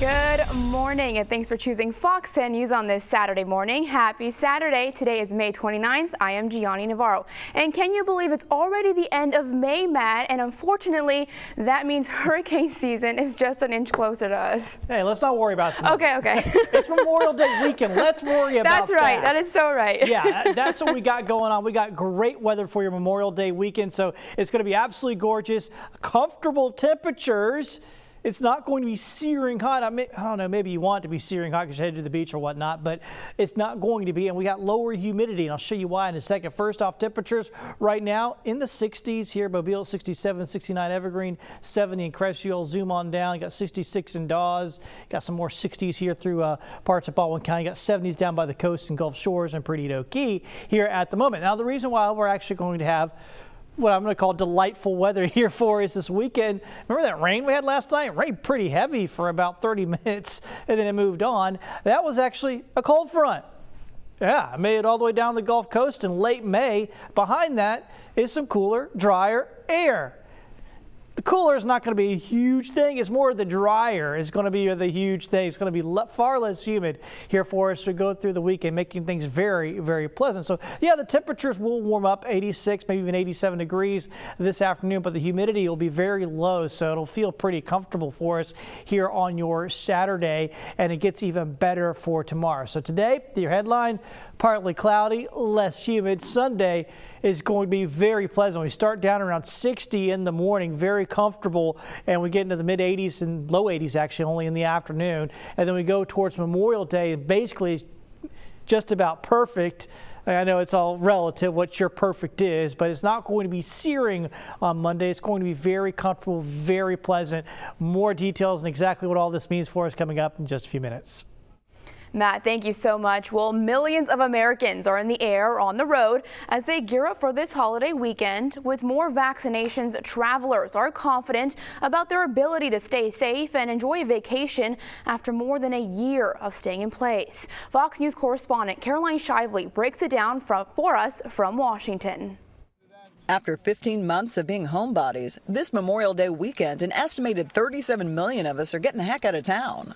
Good morning, and thanks for choosing Fox 10 News on this Saturday morning. Happy Saturday. Today is May 29th. I am Gianni Navarro. And can you believe it's already the end of May, Matt? And unfortunately, that means hurricane season is just an inch closer to us. Hey, let's not worry about that. Okay. It's Memorial Day weekend. Let's worry about that. That's right. That is so right. Yeah, that's what we got going on. We got great weather for your Memorial Day weekend, so it's going to be absolutely gorgeous. Comfortable temperatures. It's not going to be searing hot. I don't know, maybe you want it to be searing hot because you're headed to the beach or whatnot, but it's not going to be. And we got lower humidity, and I'll show you why in a second. First off, temperatures right now in the 60s here. Mobile 67, 69 Evergreen, 70 in Crestview. I'll zoom on down. You got 66 in Dawes. Got some more 60s here through parts of Baldwin County. You got 70s down by the coast and Gulf Shores and Perdido Key here at the moment. Now, the reason why we're actually going to have what I'm going to call delightful weather here for us this weekend. Remember that rain we had last night? It rained pretty heavy for about 30 minutes and then it moved on. That was actually a cold front. Yeah, it made it all the way down the Gulf Coast in late May. Behind that is some cooler, drier air. The cooler is not going to be a huge thing. It's more the drier is going to be the huge thing. It's going to be far less humid here for us to go through the weekend, making things very, very pleasant. So, yeah, the temperatures will warm up 86, maybe even 87 degrees this afternoon, but the humidity will be very low, so it'll feel pretty comfortable for us here on your Saturday, and it gets even better for tomorrow. So today, your headline, partly cloudy, less humid. Sunday is going to be very pleasant. We start down around 60 in the morning, very comfortable, and we get into the mid 80s and low 80s actually only in the afternoon. And then we go towards Memorial Day, and basically just about perfect. I know it's all relative what your perfect is, but it's not going to be searing on Monday. It's going to be very comfortable, very pleasant. More details and exactly what all this means for us coming up in just a few minutes. Matt, thank you so much. Well, millions of Americans are in the air or on the road as they gear up for this holiday weekend. With more vaccinations, travelers are confident about their ability to stay safe and enjoy a vacation after more than a year of staying in place. Fox News correspondent Caroline Shively breaks it down for us from Washington. After 15 months of being homebodies, this Memorial Day weekend, an estimated 37 million of us are getting the heck out of town.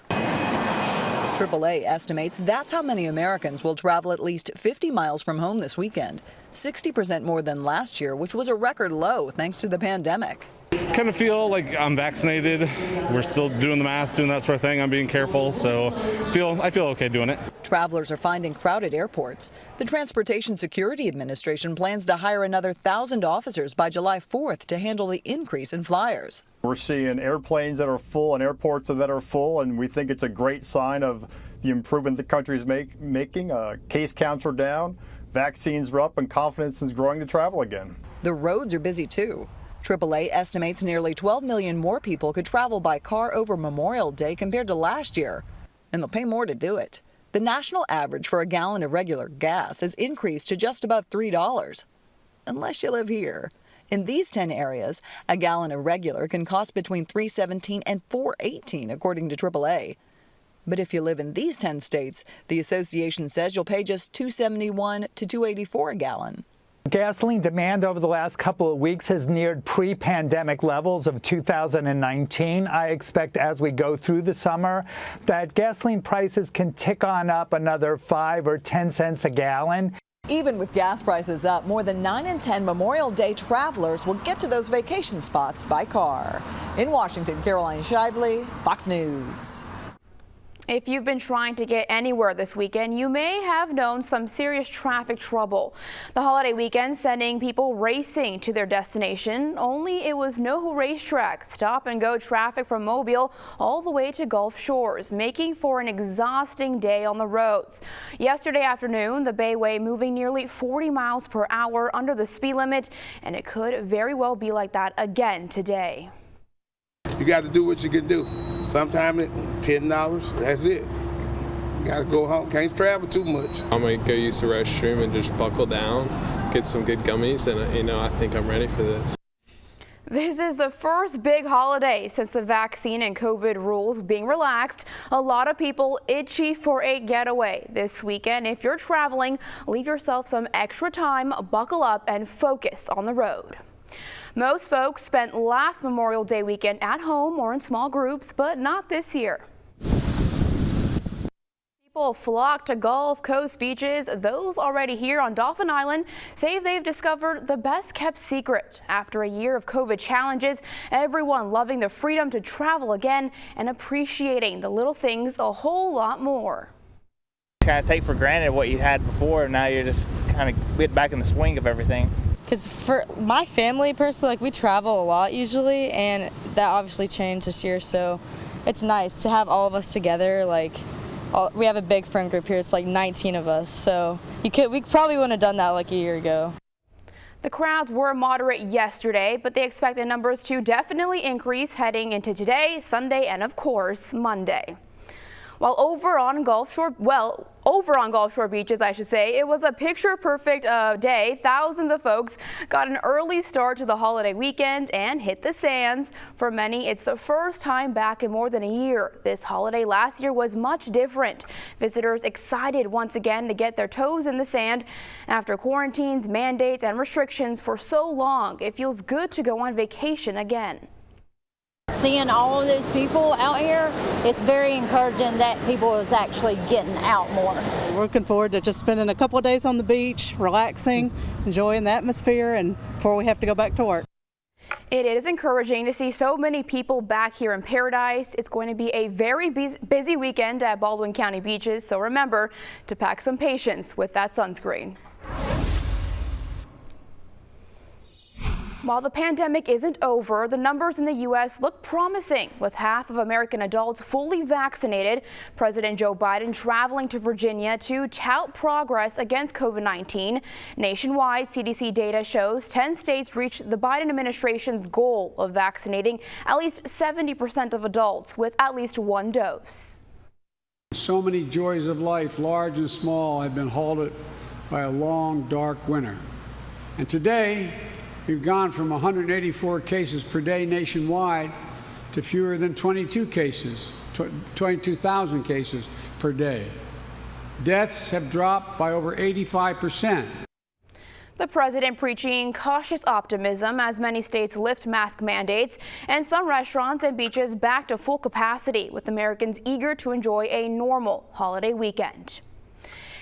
AAA estimates that's how many Americans will travel at least 50 miles from home this weekend, 60% more than last year, which was a record low thanks to the pandemic. Kind of feel like I'm vaccinated. We're still doing the mask, doing that sort of thing. I'm being careful, so I feel okay doing it. Travelers are finding crowded airports. The Transportation Security Administration plans to hire another 1,000 officers by July 4th to handle the increase in flyers. We're seeing airplanes that are full and airports that are full, and we think it's a great sign of the improvement the country is making. Case counts are down, vaccines are up, and confidence is growing to travel again. The roads are busy too. AAA estimates nearly 12 million more people could travel by car over Memorial Day compared to last year, and they'll pay more to do it. The national average for a gallon of regular gas has increased to just about $3, unless you live here. In these 10 areas, a gallon of regular can cost between $3.17 and $4.18, according to AAA. But if you live in these 10 states, the association says you'll pay just $2.71 to $2.84 a gallon. Gasoline demand over the last couple of weeks has neared pre-pandemic levels of 2019. I expect as we go through the summer that gasoline prices can tick on up another 5 or 10 cents a gallon. Even with gas prices up, more than 9 in 10 Memorial Day travelers will get to those vacation spots by car. In Washington, Caroline Shively, Fox News. If you've been trying to get anywhere this weekend, you may have known some serious traffic trouble. The holiday weekend sending people racing to their destination, only it was no racetrack. Stop and go traffic from Mobile all the way to Gulf Shores, making for an exhausting day on the roads. Yesterday afternoon, the Bayway moving nearly 40 miles per hour under the speed limit, and it could very well be like that again today. You got to do what you can do. Sometimes $10, that's it. Got to go home. Can't travel too much. I might go use the restroom and just buckle down, get some good gummies, and I think I'm ready for this. This is the first big holiday since the vaccine and COVID rules being relaxed. A lot of people itchy for a getaway this weekend. If you're traveling, leave yourself some extra time, buckle up, and focus on the road. Most folks spent last Memorial Day weekend at home or in small groups, but not this year. People flock to Gulf Coast beaches. Those already here on Dolphin Island say they've discovered the best kept secret. After a year of COVID challenges, everyone loving the freedom to travel again and appreciating the little things a whole lot more. Kind of take for granted what you had before, and now you're just kind of get back in the swing of everything. Because for my family personally, like we travel a lot usually, and that obviously changed this year, so it's nice to have all of us together. Like we have a big friend group here. It's like 19 of us, so we probably wouldn't have done that like a year ago. The crowds were moderate yesterday, but they expect the numbers to definitely increase heading into today, Sunday, and of course Monday. While over on Gulf Shore beaches, I should say, it was a picture-perfect day. Thousands of folks got an early start to the holiday weekend and hit the sands. For many, it's the first time back in more than a year. This holiday last year was much different. Visitors excited once again to get their toes in the sand. After quarantines, mandates, and restrictions for so long, it feels good to go on vacation again. Seeing all of those people out here, it's very encouraging that people is actually getting out more. We're looking forward to just spending a couple of days on the beach, relaxing, enjoying the atmosphere, and before we have to go back to work. It is encouraging to see so many people back here in paradise. It's going to be a very busy weekend at Baldwin County beaches, so remember to pack some patience with that sunscreen. While the pandemic isn't over, the numbers in the U.S. look promising, with half of American adults fully vaccinated. President Joe Biden traveling to Virginia to tout progress against COVID-19. Nationwide, CDC data shows 10 states reached the Biden administration's goal of vaccinating at least 70% of adults with at least one dose. So many joys of life, large and small, have been halted by a long, dark winter. And today, we've gone from 184 cases per day nationwide to fewer than 22,000 cases per day. Deaths have dropped by over 85%. The president preaching cautious optimism as many states lift mask mandates and some restaurants and beaches back to full capacity, with Americans eager to enjoy a normal holiday weekend.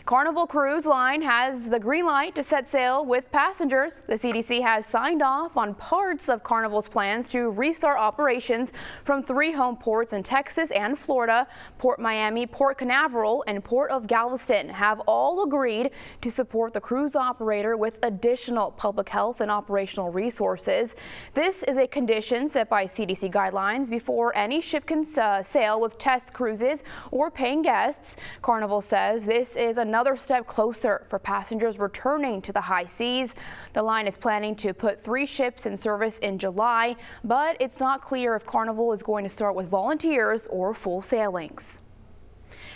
Carnival Cruise Line has the green light to set sail with passengers. The CDC has signed off on parts of Carnival's plans to restart operations from 3 home ports in Texas and Florida. Port Miami, Port Canaveral, and Port of Galveston have all agreed to support the cruise operator with additional public health and operational resources. This is a condition set by CDC guidelines before any ship can sail with test cruises or paying guests. Carnival says this is another step closer for passengers returning to the high seas. The line is planning to put 3 ships in service in July, but it's not clear if Carnival is going to start with volunteers or full sailings.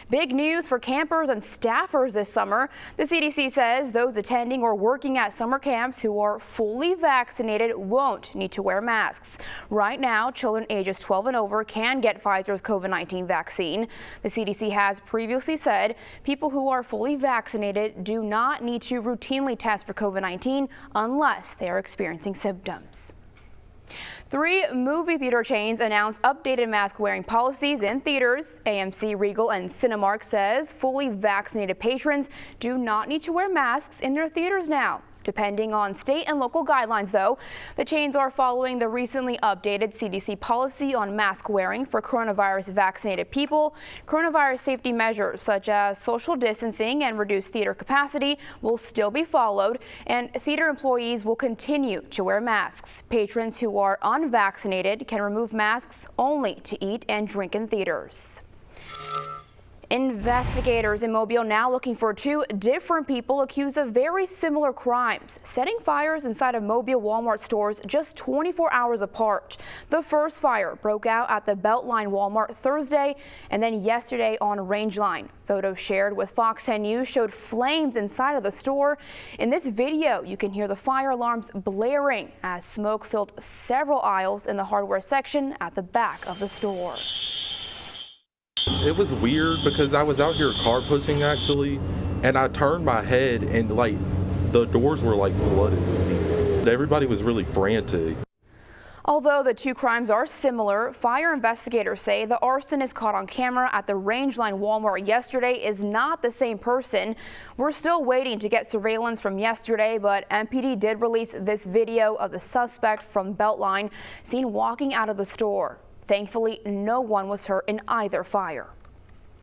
Big news for campers and staffers this summer. The CDC says those attending or working at summer camps who are fully vaccinated won't need to wear masks. Right now, children ages 12 and over can get Pfizer's COVID-19 vaccine. The CDC has previously said people who are fully vaccinated do not need to routinely test for COVID-19 unless they are experiencing symptoms. 3 movie theater chains announced updated mask-wearing policies in theaters. AMC, Regal, and Cinemark says fully vaccinated patrons do not need to wear masks in their theaters now. Depending on state and local guidelines, though, the chains are following the recently updated CDC policy on mask wearing for coronavirus vaccinated people. Coronavirus safety measures such as social distancing and reduced theater capacity will still be followed, and theater employees will continue to wear masks. Patrons who are unvaccinated can remove masks only to eat and drink in theaters. Investigators in Mobile now looking for 2 different people accused of very similar crimes, setting fires inside of Mobile Walmart stores just 24 hours apart. The first fire broke out at the Beltline Walmart Thursday and then yesterday on Rangeline. Photos shared with FOX10 News showed flames inside of the store. In this video, you can hear the fire alarms blaring as smoke filled several aisles in the hardware section at the back of the store. It was weird because I was out here car pushing actually, and I turned my head and like the doors were like flooded with people. Everybody was really frantic. Although the two crimes are similar, fire investigators say the arsonist caught on camera at the Rangeline Walmart yesterday is not the same person. We're still waiting to get surveillance from yesterday, but MPD did release this video of the suspect from Beltline seen walking out of the store. Thankfully, no one was hurt in either fire.